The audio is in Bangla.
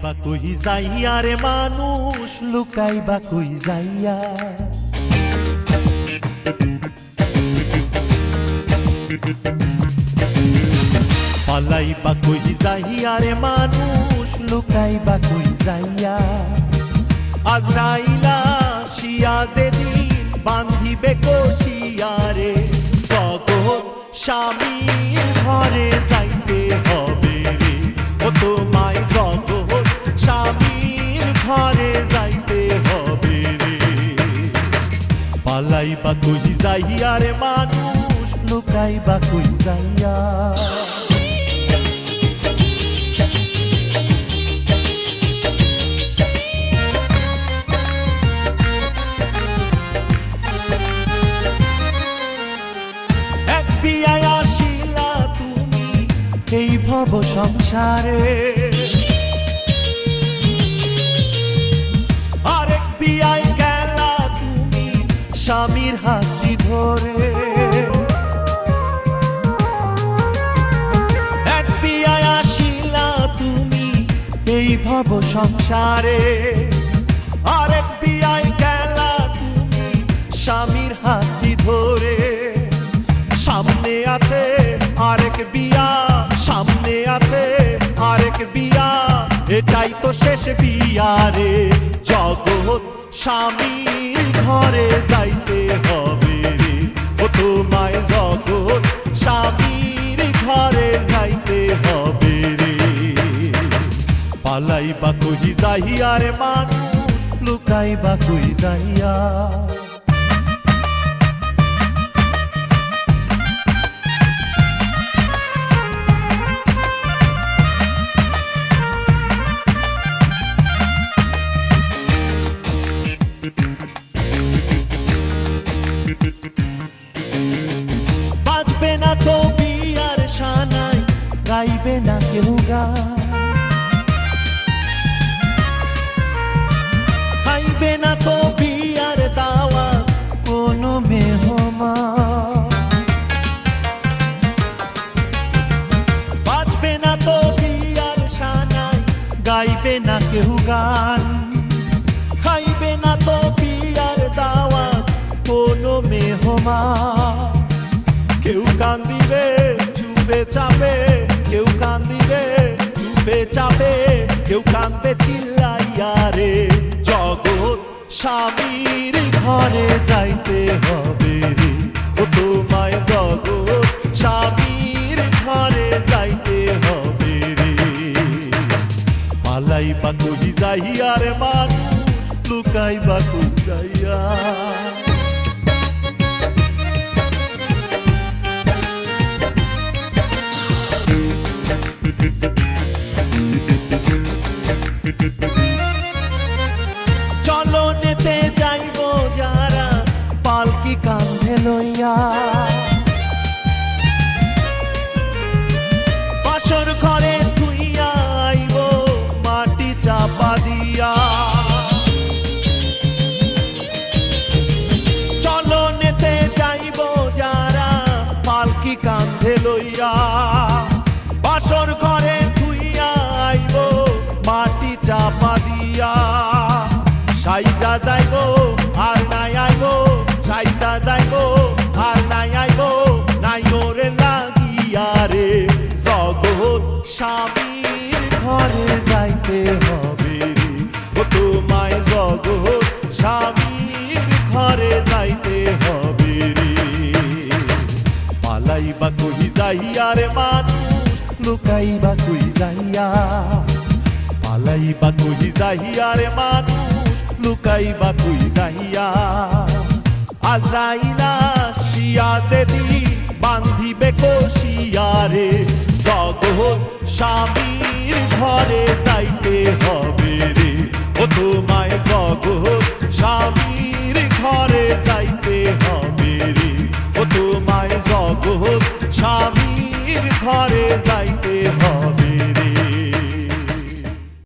পালাইবা কই যাইয়া রে মানুষ লুকাইবা কই যাইয়া পালাইবা কই যাইয়া রে মানুষ লুকাইবা কই যাইয়া আজরাইলা শিয়া যেদিন বান্ধিবে কষিয়ারে জগৎ স্বামীর ঘরে যাইতে হবে রে ও তোমায় জগৎ স্বামীর ঘরে যাইতে হবে রে পালাইবা কই যাইয়া রে মানুষ লুকাইবা কই যাইয়া এই ভব সংসারে আরেক বিয়ায় গেলা তুমি স্বামীর হাতটি ধরে এক বিয়ায় আসিলা তুমি এই ভব সংসারে আরেক বিয়ায় গেলা তুমি স্বামীর হাতটি ধরে সামনে আছে আরেক বিয়া সামনে আছে আরেক বিয়া এটাই তো শেষ বিয়া রে জগৎ স্বামীর ঘরে যাইতে হবে রে ও তোমায় জগৎ স্বামীর ঘরে যাইতে হবে রে পালাইবা কই যাইয়া রে মানুষ লুকাইবা কই যাইয়া বাজবে না তো বিয়ার শানাই গাইবে না কেউ গান খাইবে না তো বিয়ার দাওয়াত কোনো মেহমান বাজবে না তো বিয়ার শানাই গাইবে না কেউ গান খাইবে না তো বিয়ার দাওয়াত কোনো মেহমান কেউ কান্দিবে চুপে চাপে কেউ কান্দিবে চুপে চাপে কেউ কান্দবে চিল্লাইয়া রে জগৎ স্বামীর ঘরে যাইতে হবে রে ও তোমায় জগৎ স্বামীর ঘরে যাইতে হবে রে পালাইবা কই যাইয়া রে মানুষ লুকাইবা কই যাইয়া চলো নেতে যাইব যারা পালকি কাঁধে লইয়া বাসর ঘরে ধুইয়া আইব মাটি চাপা দিয়া চলো নেতে যাইব যারা পালকি কাঁধে লইয়া বাসর ঘরে ধুইয়া আইব মাটি চাপা দিয়া সাইজা যাইব আর নাই আইব সাইজা যাইব আর নাই আইব নাই ওরে লাগিয়া রে জগৎ স্বামীর ঘরে যাইতে হবে রে ও তোমায় জগৎ স্বামীর ঘরে যাইতে হবে রে পালাইবা কই যাইয়া রে মানুষ লুকাইবা কই যাইয়া পালাইবা কই যাইয়া রে মানুষ লুকাইবা কই যাইয়া আজরাইলা শিয়া যেদিন বান্ধিবে কষিয়ারে জগৎ স্বামীর ঘরে যাইতে হবে রে ও তোমায় জগৎ স্বামীর ঘরে যাইতে হবে রে ও তোমায় জগৎ স্বামীর ঘরে যাইতে